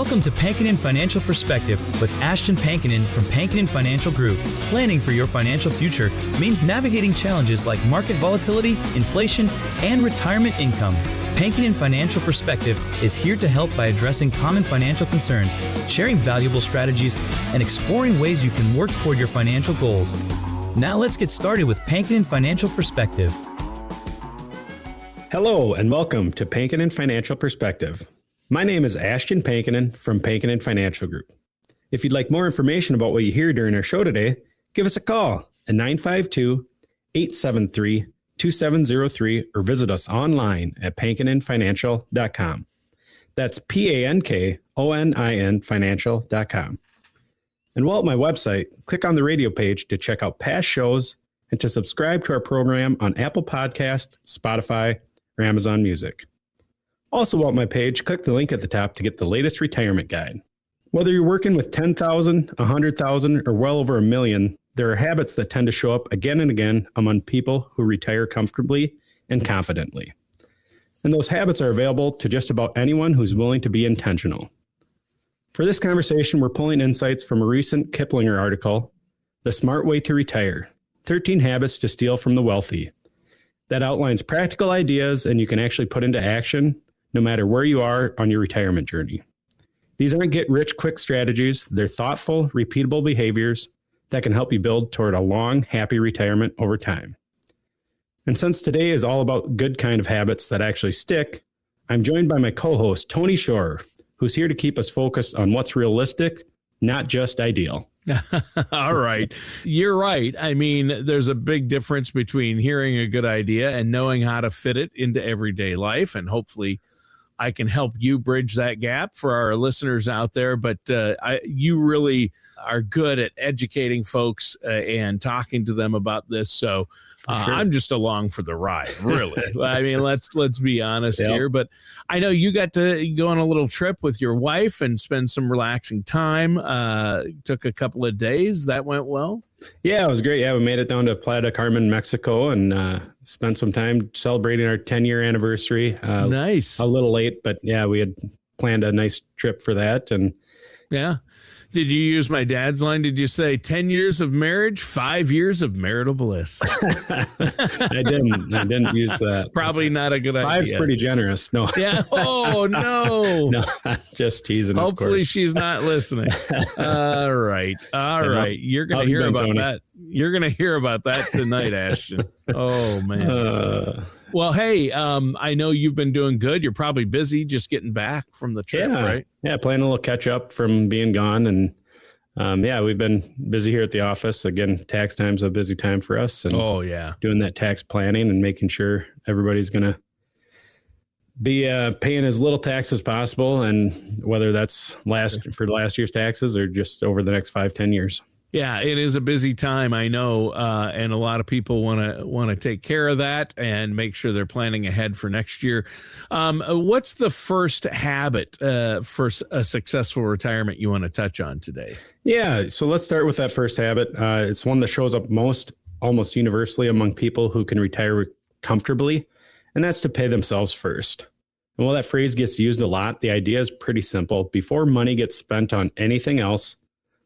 Welcome to Pankinen Financial Perspective with Ashton Pankinen from Pankinen Financial Group. Planning for your financial future means navigating challenges like market volatility, inflation, and retirement income. Pankinen Financial Perspective is here to help by addressing common financial concerns, sharing valuable strategies, and exploring ways you can work toward your financial goals. Now let's get started with Pankinen Financial Perspective. Hello and welcome to Pankinen Financial Perspective. My name is Ashton Pankinen from Pankinen Financial Group. If you'd like more information about what you hear during our show today, give us a call at 952-873-2703 or visit us online at pankinenfinancial.com. That's PANKONIN financial.com. And while at my website, click on the radio page to check out past shows and to subscribe to our program on Apple Podcast, Spotify, or Amazon Music. Also, while at my page, click the link at the top to get the latest retirement guide. Whether you're working with 10,000, 100,000, or well over $1 million, there are habits that tend to show up again and again among people who retire comfortably and confidently. And those habits are available to just about anyone who's willing to be intentional. For this conversation, we're pulling insights from a recent Kiplinger article, The Smart Way to Retire, 13 Habits to Steal from the Wealthy, that outlines practical ideas and you can actually put into action no matter where you are on your retirement journey. These aren't get-rich-quick strategies. They're thoughtful, repeatable behaviors that can help you build toward a long, happy retirement over time. And since today is all about good kind of habits that actually stick, I'm joined by my co-host, Tony Shore, who's here to keep us focused on what's realistic, not just ideal. All right. You're right. I mean, there's a big difference between hearing a good idea and knowing how to fit it into everyday life. And hopefully I can help you bridge that gap for our listeners out there. But you really are good at educating folks and talking to them about this. So sure. I'm just along for the ride, really. I mean, let's be honest here. But I know you got to go on a little trip with your wife and spend some relaxing time. Took a couple of days. That went well? Yeah, it was great. Yeah, we made it down to Playa del Carmen, Mexico, and spent some time celebrating our 10-year anniversary. Nice. A little late, but yeah, we had planned a nice trip for that. And yeah. Did you use my dad's line? Did you say 10 years of marriage, 5 years of marital bliss? I didn't use that. Probably not a good idea. 5's pretty generous. No. Yeah. Oh, no. No, just teasing. Hopefully she's not listening. All right. You're going to hear about that. You're going to hear about that tonight, Ashton. Oh, man. Well, hey, I know you've been doing good. You're probably busy just getting back from the trip, right? Yeah, playing a little catch up from being gone. And we've been busy here at the office. Again, tax time's a busy time for us. And doing that tax planning and making sure everybody's going to be paying as little tax as possible. And whether that's for last year's taxes or just over the next 5-10 years. Yeah, it is a busy time, I know, and a lot of people want to take care of that and make sure they're planning ahead for next year. What's the first habit for a successful retirement you want to touch on today? Yeah, so let's start with that first habit. It's one that shows up almost universally among people who can retire comfortably, and that's to pay themselves first. And while that phrase gets used a lot, the idea is pretty simple. Before money gets spent on anything else,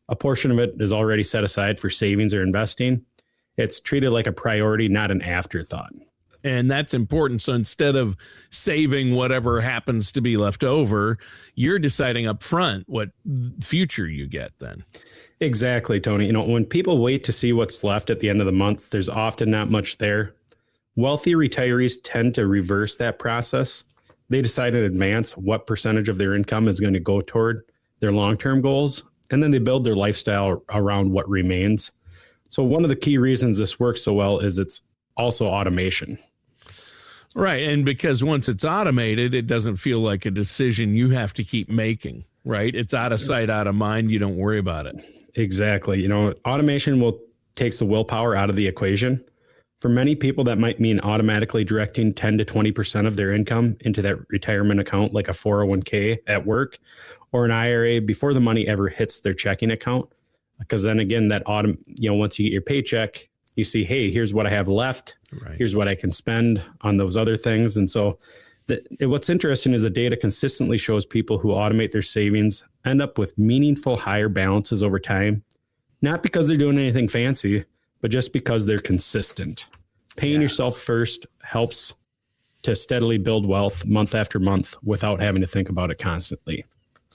a portion of it is already set aside for savings or investing. It's treated like a priority, not an afterthought. And that's important. So instead of saving whatever happens to be left over, you're deciding up front what future you get then. Exactly, Tony. When people wait to see what's left at the end of the month, there's often not much there. Wealthy retirees tend to reverse that process. They decide in advance what percentage of their income is going to go toward their long-term goals. And then they build their lifestyle around what remains. So one of the key reasons this works so well is it's also automation. Right. And because once it's automated, it doesn't feel like a decision you have to keep making, right? It's out of sight, out of mind. You don't worry about it. Exactly. Automation takes the willpower out of the equation. For many people, that might mean automatically directing 10 to 20% of their income into that retirement account, like a 401k at work, or an IRA before the money ever hits their checking account. Because then again, once you get your paycheck, you see, hey, here's what I have left. Right. Here's what I can spend on those other things. And so what's interesting is the data consistently shows people who automate their savings end up with meaningful higher balances over time, not because they're doing anything fancy, but just because they're consistent. Paying yourself first helps to steadily build wealth month after month without having to think about it constantly.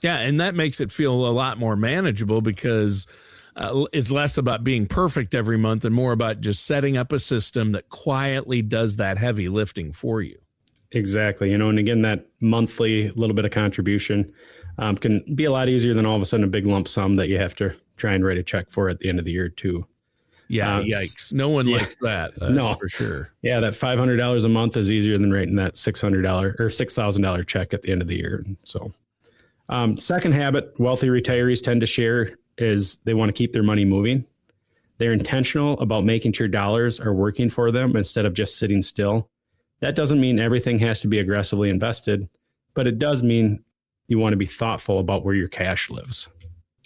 Yeah, and that makes it feel a lot more manageable because it's less about being perfect every month and more about just setting up a system that quietly does that heavy lifting for you. Exactly. And again, that monthly little bit of contribution can be a lot easier than all of a sudden a big lump sum that you have to try and write a check for at the end of the year too. Yeah, yikes. No one likes that. That's for sure. Yeah, that $500 a month is easier than writing that $600 or $6,000 check at the end of the year. So second habit wealthy retirees tend to share is they want to keep their money moving. They're intentional about making sure dollars are working for them instead of just sitting still. That doesn't mean everything has to be aggressively invested, but it does mean you want to be thoughtful about where your cash lives.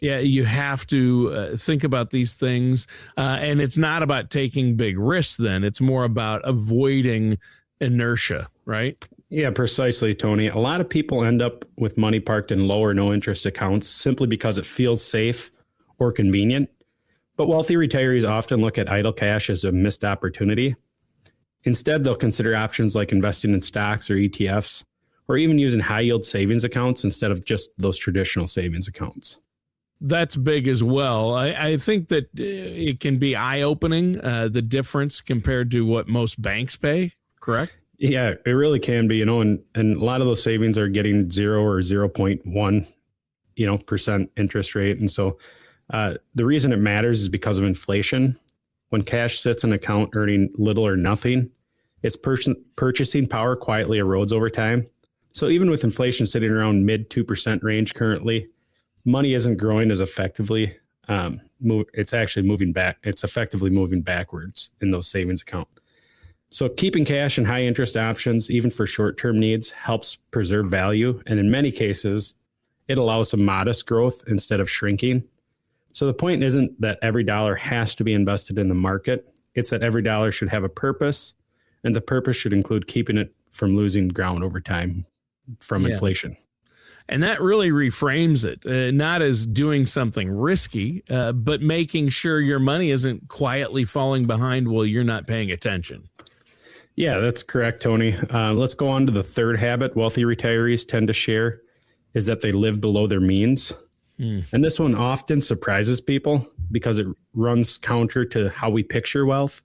Yeah, you have to think about these things. And it's not about taking big risks then. It's more about avoiding inertia, right? Yeah, precisely, Tony. A lot of people end up with money parked in low or no interest accounts simply because it feels safe or convenient. But wealthy retirees often look at idle cash as a missed opportunity. Instead, they'll consider options like investing in stocks or ETFs, or even using high yield savings accounts instead of just those traditional savings accounts. That's big as well. I think that it can be eye-opening, the difference compared to what most banks pay, correct? Yeah, it really can be, and a lot of those savings are getting 0 or 0.1, percent interest rate. And so the reason it matters is because of inflation. When cash sits in an account earning little or nothing, its purchasing power quietly erodes over time. So even with inflation sitting around mid 2% range currently, money isn't growing as effectively. It's actually moving back. It's effectively moving backwards in those savings account. So keeping cash in high interest options, even for short-term needs, helps preserve value. And in many cases, it allows some modest growth instead of shrinking. So the point isn't that every dollar has to be invested in the market. It's that every dollar should have a purpose, and the purpose should include keeping it from losing ground over time from inflation. And that really reframes it, not as doing something risky, but making sure your money isn't quietly falling behind while you're not paying attention. Yeah, that's correct, Tony. Let's go on to the third habit wealthy retirees tend to share is that they live below their means. And this one often surprises people because it runs counter to how we picture wealth.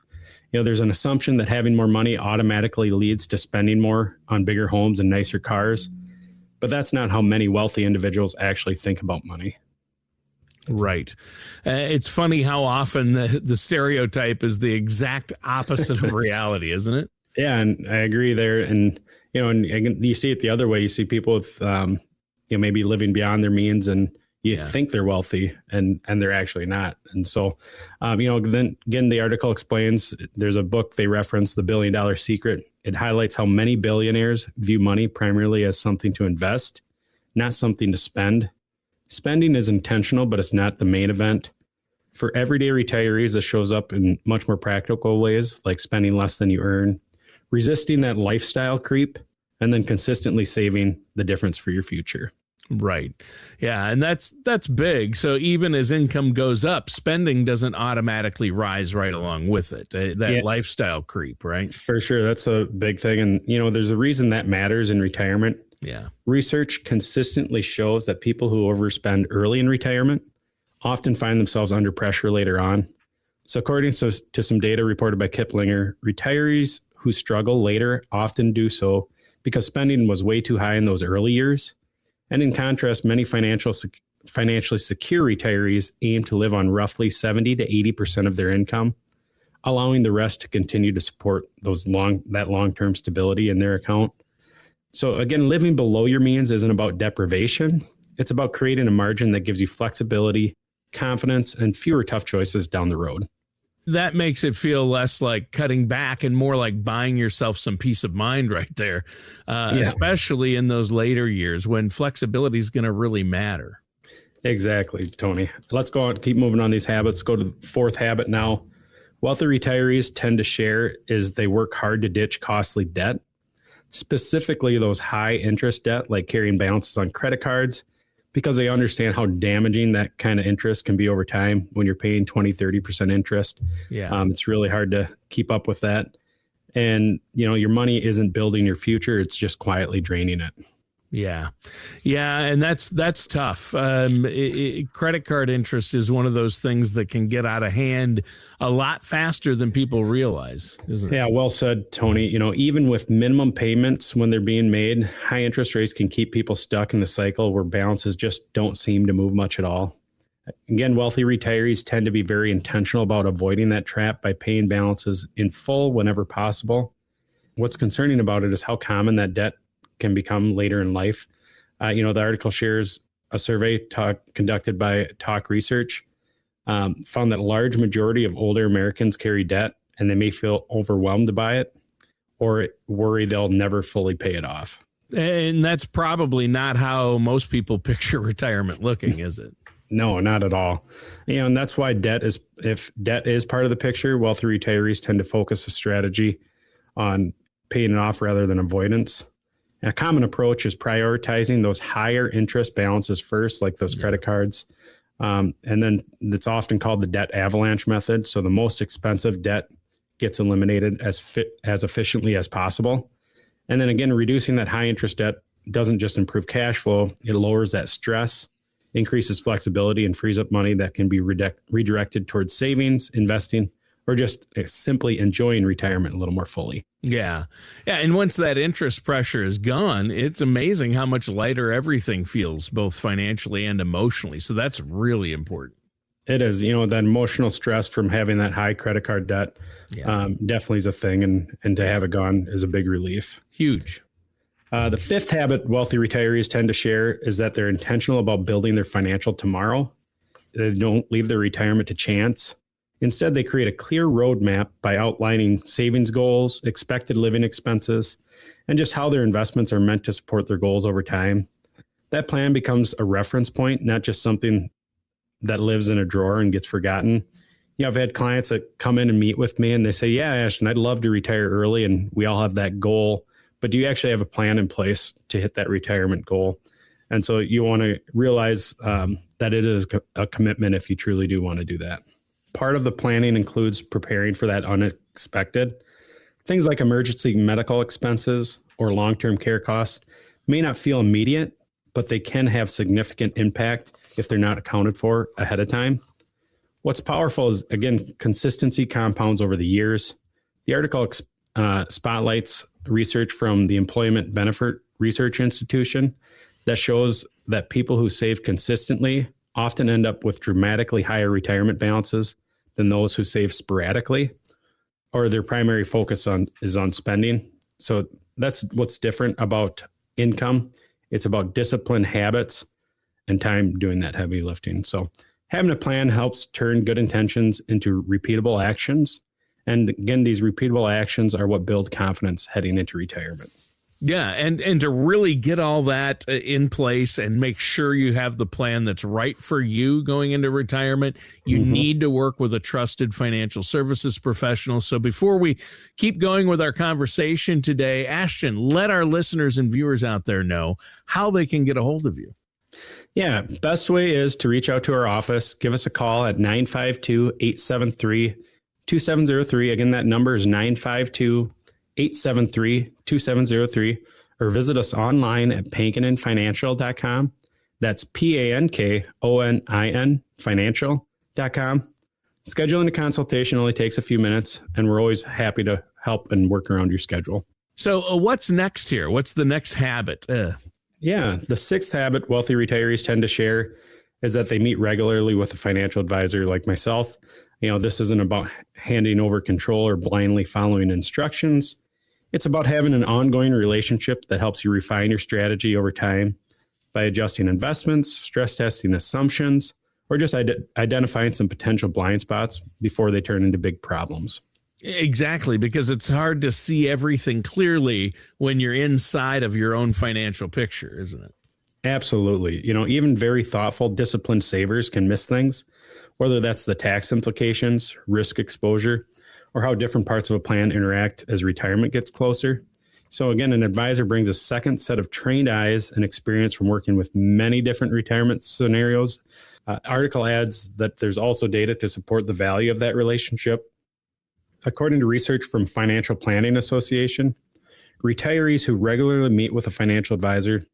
There's an assumption that having more money automatically leads to spending more on bigger homes and nicer cars. But that's not how many wealthy individuals actually think about money. Right. It's funny how often the stereotype is the exact opposite of reality, isn't it? Yeah, and I agree there. And, and you see it the other way. You see people with, maybe living beyond their means and you think they're wealthy and they're actually not. And so, then again, the article explains there's a book they reference, The $1 Billion Secret. It highlights how many billionaires view money primarily as something to invest, not something to spend. Spending is intentional, but it's not the main event. For everyday retirees, this shows up in much more practical ways, like spending less than you earn, resisting that lifestyle creep, and then consistently saving the difference for your future. Right. Yeah. And that's big. So even as income goes up, spending doesn't automatically rise right along with it. That lifestyle creep, right? For sure. That's a big thing. And, there's a reason that matters in retirement. Yeah. Research consistently shows that people who overspend early in retirement often find themselves under pressure later on. So according to some data reported by Kiplinger, retirees who struggle later often do so because spending was way too high in those early years. And in contrast, many financially secure retirees aim to live on roughly 70 to 80% of their income, allowing the rest to continue to support that long-term stability in their account. So again, living below your means isn't about deprivation. It's about creating a margin that gives you flexibility, confidence, and fewer tough choices down the road. That makes it feel less like cutting back and more like buying yourself some peace of mind right there, especially in those later years when flexibility is going to really matter. Exactly, Tony. Let's go on, keep moving on these habits. Go to the fourth habit now. Wealthy retirees tend to share is they work hard to ditch costly debt, specifically those high interest debt like carrying balances on credit cards, because they understand how damaging that kind of interest can be over time when you're paying 20, 30% interest. Yeah. It's really hard to keep up with that. And, your money isn't building your future. It's just quietly draining it. Yeah. Yeah. And that's tough. Credit card interest is one of those things that can get out of hand a lot faster than people realize, isn't it? Yeah, well said, Tony. Even with minimum payments when they're being made, high interest rates can keep people stuck in the cycle where balances just don't seem to move much at all. Again, wealthy retirees tend to be very intentional about avoiding that trap by paying balances in full whenever possible. What's concerning about it is how common that debt can become later in life. The article shares a survey conducted by Talk Research, found that a large majority of older Americans carry debt, and they may feel overwhelmed by it or worry they'll never fully pay it off. And that's probably not how most people picture retirement looking, is it? No, not at all. And that's why if debt is part of the picture, wealthy retirees tend to focus a strategy on paying it off rather than avoidance. And a common approach is prioritizing those higher interest balances first, like those credit cards. And then it's often called the debt avalanche method. So the most expensive debt gets eliminated as efficiently as possible. And then again, reducing that high interest debt doesn't just improve cash flow, it lowers that stress, increases flexibility, and frees up money that can be redirected towards savings, investing, or just simply enjoying retirement a little more fully. Yeah. Yeah. And once that interest pressure is gone, it's amazing how much lighter everything feels, both financially and emotionally. So that's really important. It is. That emotional stress from having that high credit card debt definitely is a thing. And to have it gone is a big relief. Huge. The fifth habit wealthy retirees tend to share is that they're intentional about building their financial tomorrow. They don't leave their retirement to chance. Instead, they create a clear roadmap by outlining savings goals, expected living expenses, and just how their investments are meant to support their goals over time. That plan becomes a reference point, not just something that lives in a drawer and gets forgotten. I've had clients that come in and meet with me and they say, yeah, Ashton, I'd love to retire early. And we all have that goal, but do you actually have a plan in place to hit that retirement goal? And so you want to realize that it is a commitment if you truly do want to do that. Part of the planning includes preparing for that unexpected. Things like emergency medical expenses or long-term care costs may not feel immediate, but they can have significant impact if they're not accounted for ahead of time. What's powerful is, again, consistency compounds over the years. The article spotlights research from the Employment Benefit Research Institution that shows that people who save consistently often end up with dramatically higher retirement balances than those who save sporadically, or their primary focus is on spending. So that's what's different about income. It's about disciplined habits and time doing that heavy lifting. So having a plan helps turn good intentions into repeatable actions. And again, these repeatable actions are what build confidence heading into retirement. Yeah. And to really get all that in place and make sure you have the plan that's right for you going into retirement, you need to work with a trusted financial services professional. So before we keep going with our conversation today, Ashton, let our listeners and viewers out there know how they can get a hold of you. Yeah. Best way is to reach out to our office. Give us a call at 952-873-2703. Again, that number is 952-873-2703, or visit us online at pankoninfinancial.com. That's PANKONIN financial.com. Scheduling a consultation only takes a few minutes, and we're always happy to help and work around your schedule. So what's next here? What's the next habit? Yeah, the sixth habit wealthy retirees tend to share is that they meet regularly with a financial advisor like myself. This isn't about handing over control or blindly following instructions. It's about having an ongoing relationship that helps you refine your strategy over time by adjusting investments, stress testing assumptions, or just identifying some potential blind spots before they turn into big problems. Exactly, because it's hard to see everything clearly when you're inside of your own financial picture, isn't it? Absolutely. Even very thoughtful, disciplined savers can miss things, whether that's the tax implications, risk exposure, or how different parts of a plan interact as retirement gets closer. So again, an advisor brings a second set of trained eyes and experience from working with many different retirement scenarios. Article adds that there's also data to support the value of that relationship. According to research from Financial Planning Association, retirees who regularly meet with a financial advisor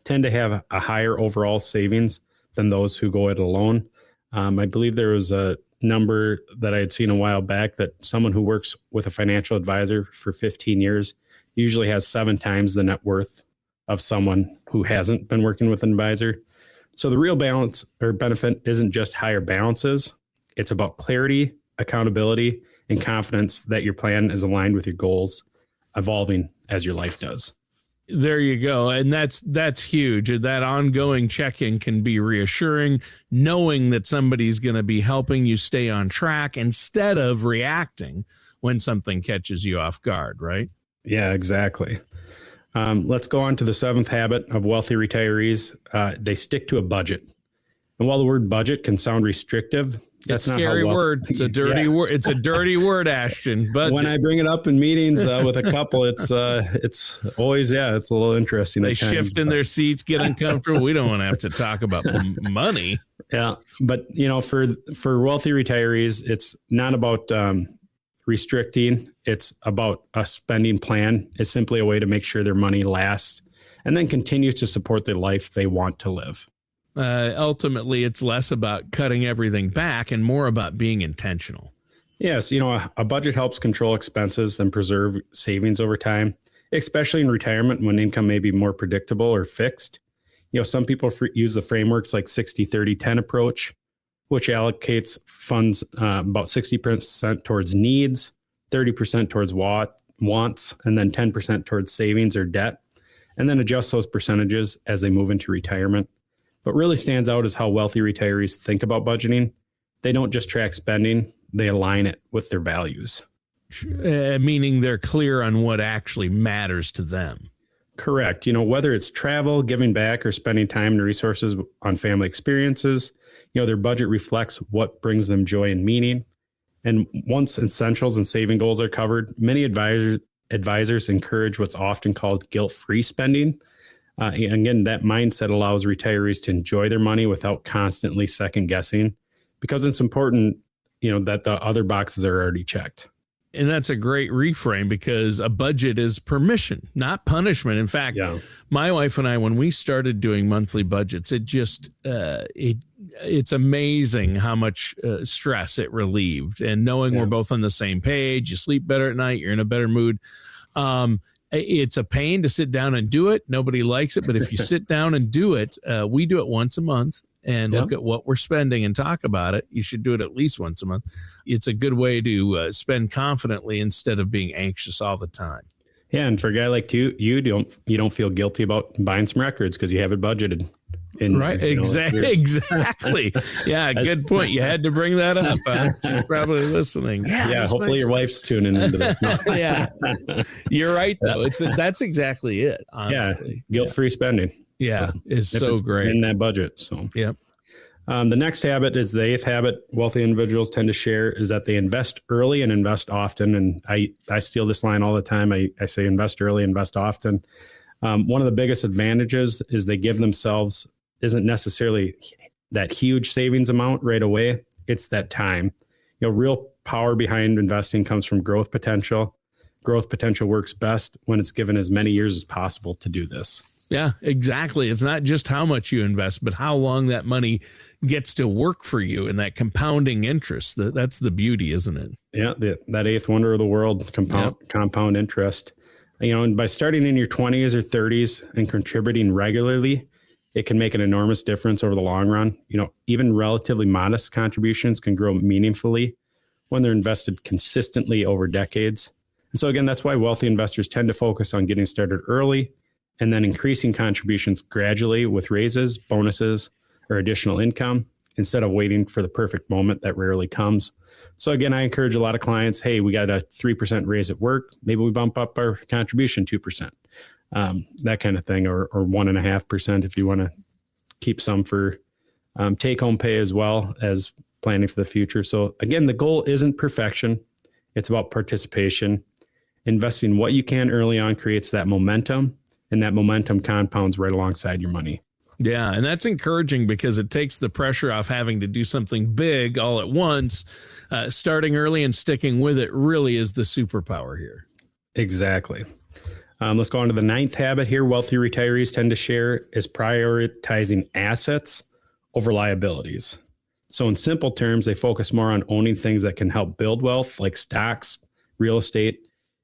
tend to have a higher overall savings than those who go it alone. I believe there was a number that I had seen a while back that someone who works with a financial advisor for 15 years usually has 7 times the net worth of someone who hasn't been working with an advisor. So the real balance or benefit isn't just higher balances. It's about clarity, accountability, and confidence that your plan is aligned with your goals, evolving as your life does. There you go. And that's huge. That ongoing check-in can be reassuring, knowing that somebody's going to be helping you stay on track instead of reacting when something catches you off guard, right? Yeah, exactly. Let's go on to the 7th habit of wealthy retirees. They stick to a budget. And while the word budget can sound restrictive, that's not a scary word. It's a dirty word. It's a dirty word, Ashton. But when I bring it up in meetings with a couple, it's always, it's a little interesting. They shift in their seats, get uncomfortable. We don't want to have to talk about money. Yeah. But for wealthy retirees, it's not about restricting. It's about a spending plan. It's simply a way to make sure their money lasts and then continues to support the life they want to live. Ultimately, it's less about cutting everything back and more about being intentional. Yes. A budget helps control expenses and preserve savings over time, especially in retirement when income may be more predictable or fixed. Some people use the frameworks like 60-30-10 approach, which allocates funds about 60% towards needs, 30% towards wants, and then 10% towards savings or debt, and then adjust those percentages as they move into retirement. What really stands out is how wealthy retirees think about budgeting. They don't just track spending, they align it with their values. Meaning they're clear on what actually matters to them. Correct. Whether it's travel, giving back, or spending time and resources on family experiences, their budget reflects what brings them joy and meaning. And once essentials and saving goals are covered, many advisors encourage what's often called guilt-free spending. Again, that mindset allows retirees to enjoy their money without constantly second guessing, because it's important, that the other boxes are already checked. And that's a great reframe, because a budget is permission, not punishment. In fact, my wife and I, when we started doing monthly budgets, it just, it's amazing how much stress it relieved. And knowing we're both on the same page, you sleep better at night, you're in a better mood. It's a pain to sit down and do it. Nobody likes it. But if you sit down and do it, we do it once a month and look at what we're spending and talk about it. You should do it at least once a month. It's a good way to spend confidently instead of being anxious all the time. Yeah. And for a guy like you don't feel guilty about buying some records because you have it budgeted. Right. Exactly. Yeah. Good point. You had to bring that up. She's probably listening. Yeah. Hopefully your wife's tuning into this. Yeah. You're right, though. That's exactly it. Honestly. Yeah. Guilt-free spending. Yeah. It's so great. In that budget. So, yep. The next habit is the 8th habit wealthy individuals tend to share, is that they invest early and invest often. And I steal this line all the time. I say invest early, invest often. One of the biggest advantages is they give themselves isn't necessarily that huge savings amount right away. It's that time. Real power behind investing comes from growth potential. Growth potential works best when it's given as many years as possible to do this. Yeah, exactly. It's not just how much you invest, but how long that money gets to work for you and that compounding interest. That's the beauty, isn't it? Yeah, that 8th wonder of the world, compound interest. And by starting in your 20s or 30s and contributing regularly, it can make an enormous difference over the long run. Even relatively modest contributions can grow meaningfully when they're invested consistently over decades. And so again, that's why wealthy investors tend to focus on getting started early and then increasing contributions gradually with raises, bonuses, or additional income instead of waiting for the perfect moment that rarely comes. So again, I encourage a lot of clients, hey, we got a 3% raise at work. Maybe we bump up our contribution 2%. That kind of thing, or 1.5% if you want to keep some for take-home pay as well as planning for the future. So again, the goal isn't perfection. It's about participation. Investing what you can early on creates that momentum, and that momentum compounds right alongside your money. Yeah, and that's encouraging because it takes the pressure off having to do something big all at once. Starting early and sticking with it really is the superpower here. Exactly. Let's go on to the 9th habit here. Wealthy retirees tend to share is prioritizing assets over liabilities. So in simple terms, they focus more on owning things that can help build wealth, like stocks, real estate,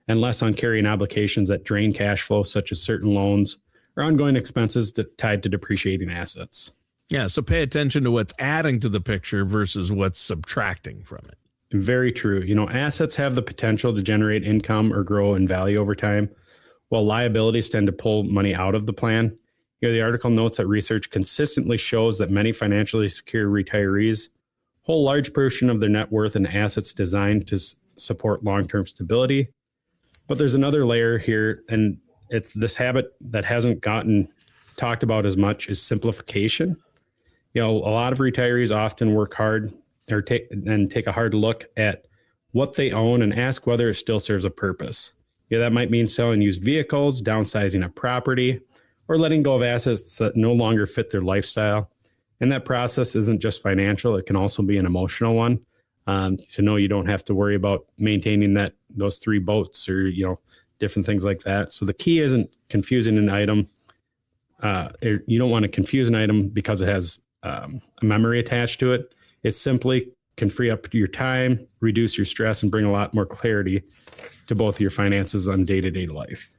and less on carrying obligations that drain cash flow, such as certain loans or ongoing expenses tied to depreciating assets. Yeah, so pay attention to what's adding to the picture versus what's subtracting from it. Very true. Assets have the potential to generate income or grow in value over time, while liabilities tend to pull money out of the plan. The article notes that research consistently shows that many financially secure retirees hold a large portion of their net worth in assets designed to support long-term stability. But there's another layer here, and it's this habit that hasn't gotten talked about as much is simplification. A lot of retirees often work hard or take a hard look at what they own and ask whether it still serves a purpose. That might mean selling used vehicles, downsizing a property, or letting go of assets that no longer fit their lifestyle. And that process isn't just financial, it can also be an emotional one. To know you don't have to worry about maintaining those 3 boats or, different things like that. So the key isn't confusing an item. You don't want to confuse an item because it has a memory attached to it. It simply can free up your time, reduce your stress, and bring a lot more clarity to both your finances on day-to-day life.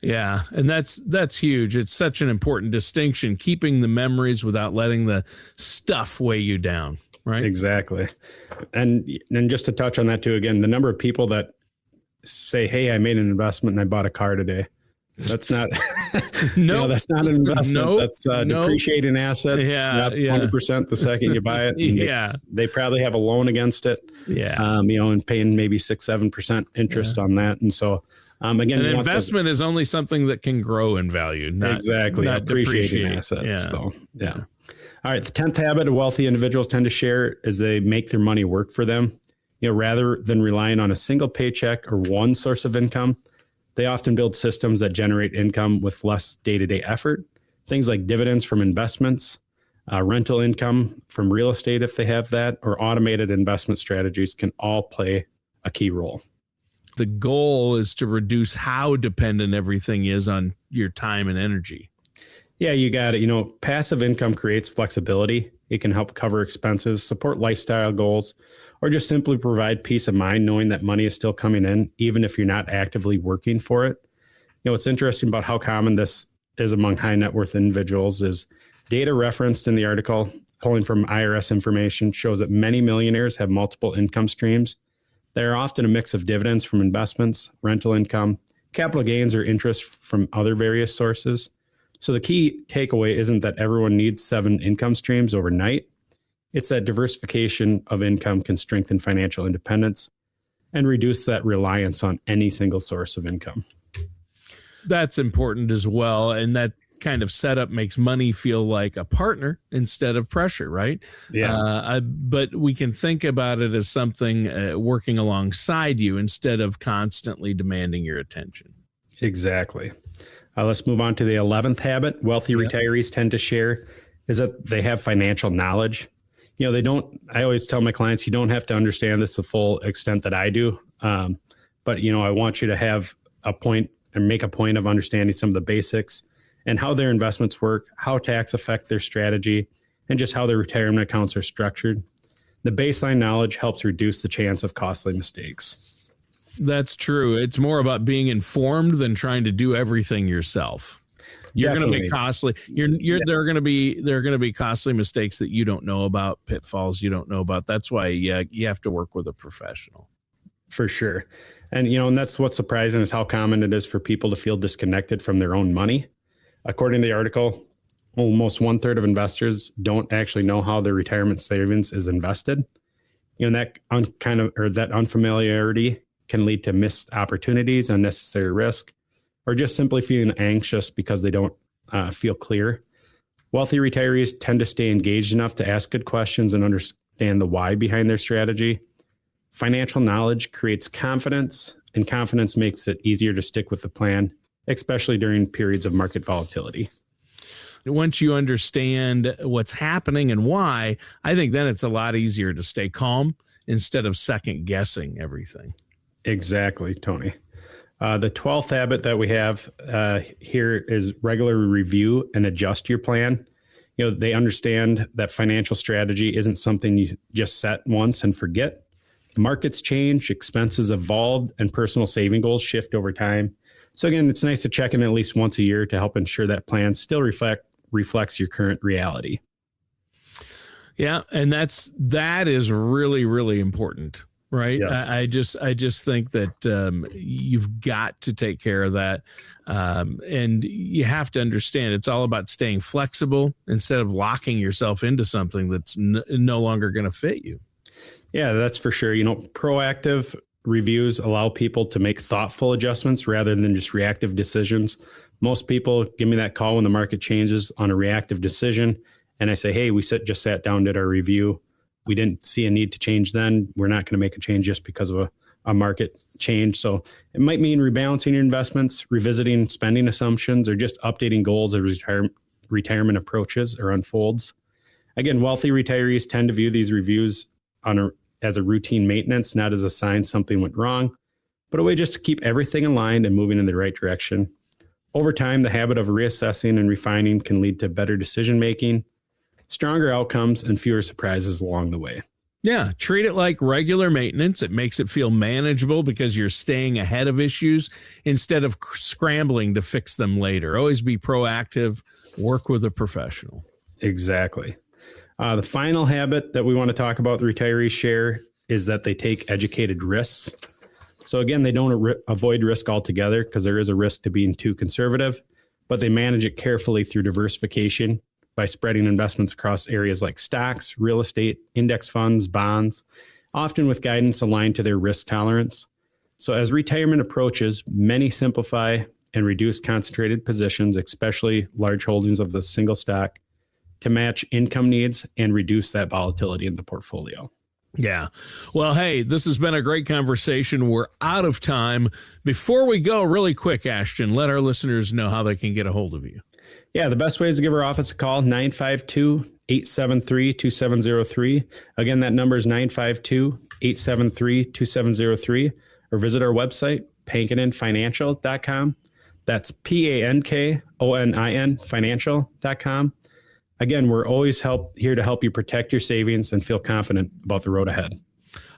Yeah, and that's huge. It's such an important distinction, keeping the memories without letting the stuff weigh you down, right? Exactly. And just to touch on that too, again, the number of people that say, hey, I made an investment and I bought a car today. That's not, no, that's not an investment. Nope. That's a depreciating asset. Yeah, 20% the second you buy it. And they probably have a loan against it. Yeah. And paying maybe 6-7% interest on that. And so, again, an investment is only something that can grow in value. Not appreciating assets. Yeah. So, yeah. All right. The 10th habit of wealthy individuals tend to share is they make their money work for them. Rather than relying on a single paycheck or one source of income, they often build systems that generate income with less day-to-day effort. Things like dividends from investments, rental income from real estate if they have that, or automated investment strategies can all play a key role. The goal is to reduce how dependent everything is on your time and energy. Yeah, you got it. Passive income creates flexibility. It can help cover expenses, support lifestyle goals, or just simply provide peace of mind knowing that money is still coming in, even if you're not actively working for it. What's interesting about how common this is among high net worth individuals is data referenced in the article, pulling from IRS information, shows that many millionaires have multiple income streams. They are often a mix of dividends from investments, rental income, capital gains, or interest from other various sources. So the key takeaway isn't that everyone needs 7 income streams overnight. It's that diversification of income can strengthen financial independence and reduce that reliance on any single source of income. That's important as well. And that kind of setup makes money feel like a partner instead of pressure, right? Yeah. But we can think about it as something working alongside you instead of constantly demanding your attention. Exactly. Let's move on to the 11th habit wealthy retirees tend to share is that they have financial knowledge. I always tell my clients, you don't have to understand this to the full extent that I do. But I want you to have a point and make a point of understanding some of the basics and how their investments work, how tax affect their strategy, and just how their retirement accounts are structured. The baseline knowledge helps reduce the chance of costly mistakes. That's true. It's more about being informed than trying to do everything yourself. You're going to be costly. There are going to be costly mistakes that you don't know about, pitfalls you don't know about. That's why you have to work with a professional. For sure. And and that's what's surprising is how common it is for people to feel disconnected from their own money. According to the article, almost 1/3 of investors don't actually know how their retirement savings is invested. That that unfamiliarity can lead to missed opportunities, unnecessary risk, or just simply feeling anxious because they don't feel clear. Wealthy retirees tend to stay engaged enough to ask good questions and understand the why behind their strategy. Financial knowledge creates confidence and confidence makes it easier to stick with the plan, especially during periods of market volatility. Once you understand what's happening and why, I think then it's a lot easier to stay calm instead of second guessing everything. Exactly, Tony. The 12th habit that we have here is regularly review and adjust your plan. They understand that financial strategy isn't something you just set once and forget. Markets change, expenses evolve, and personal saving goals shift over time. So again, it's nice to check in at least once a year to help ensure that plan still reflects your current reality. Yeah, and that is really, really important, right? Yes. I just think that you've got to take care of that, and you have to understand it's all about staying flexible instead of locking yourself into something that's no longer going to fit you. Yeah, that's for sure. Proactive reviews allow people to make thoughtful adjustments rather than just reactive decisions. Most people give me that call when the market changes on a reactive decision. And I say, hey, we just sat down, did our review. We didn't see a need to change then. We're not going to make a change just because of a market change. So it might mean rebalancing your investments, revisiting spending assumptions, or just updating goals as retirement approaches or unfolds. Again, wealthy retirees tend to view these reviews as a routine maintenance, not as a sign something went wrong, but a way just to keep everything aligned and moving in the right direction. Over time, the habit of reassessing and refining can lead to better decision-making, stronger outcomes, and fewer surprises along the way. Yeah, treat it like regular maintenance. It makes it feel manageable because you're staying ahead of issues instead of scrambling to fix them later. Always be proactive, work with a professional. Exactly. The final habit that we want to talk about the retirees share is that they take educated risks. So again, they don't avoid risk altogether because there is a risk to being too conservative, but they manage it carefully through diversification by spreading investments across areas like stocks, real estate, index funds, bonds, often with guidance aligned to their risk tolerance. So as retirement approaches, many simplify and reduce concentrated positions, especially large holdings of the single stock, to match income needs and reduce that volatility in the portfolio. Yeah. Well, hey, this has been a great conversation. We're out of time. Before we go, really quick, Ashton, let our listeners know how they can get a hold of you. Yeah, the best way is to give our office a call, 952-873-2703. Again, that number is 952-873-2703, or visit our website, pankoninfinancial.com. That's PANKONIN financial.com. Again, we're always here to help you protect your savings and feel confident about the road ahead.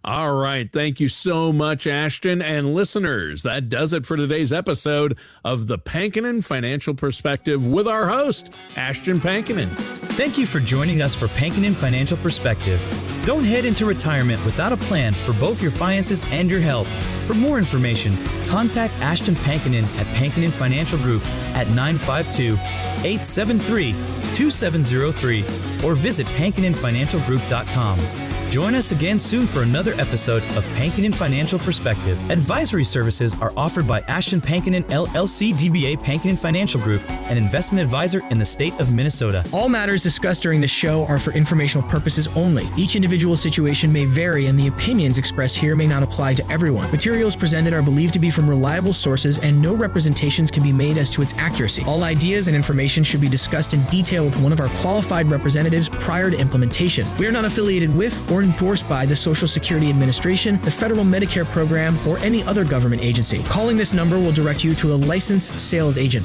All right. Thank you so much, Ashton. And listeners, that does it for today's episode of the Pankonin Financial Perspective with our host, Ashton Pankonin. Thank you for joining us for Pankonin Financial Perspective. Don't head into retirement without a plan for both your finances and your health. For more information, contact Ashton Pankonin at Pankonin Financial Group at 952-873-2703 or visit pankoninfinancialgroup.com. Join us again soon for another episode of Pankonin Financial Perspective. Advisory services are offered by Ashton Pankonin LLC DBA Pankonin Financial Group, an investment advisor in the state of Minnesota. All matters discussed during the show are for informational purposes only. Each individual situation may vary, and the opinions expressed here may not apply to everyone. Materials presented are believed to be from reliable sources, and no representations can be made as to its accuracy. All ideas and information should be discussed in detail with one of our qualified representatives prior to implementation. We are not affiliated with or endorsed by the Social Security Administration, the Federal Medicare Program, or any other government agency. Calling this number will direct you to a licensed sales agent.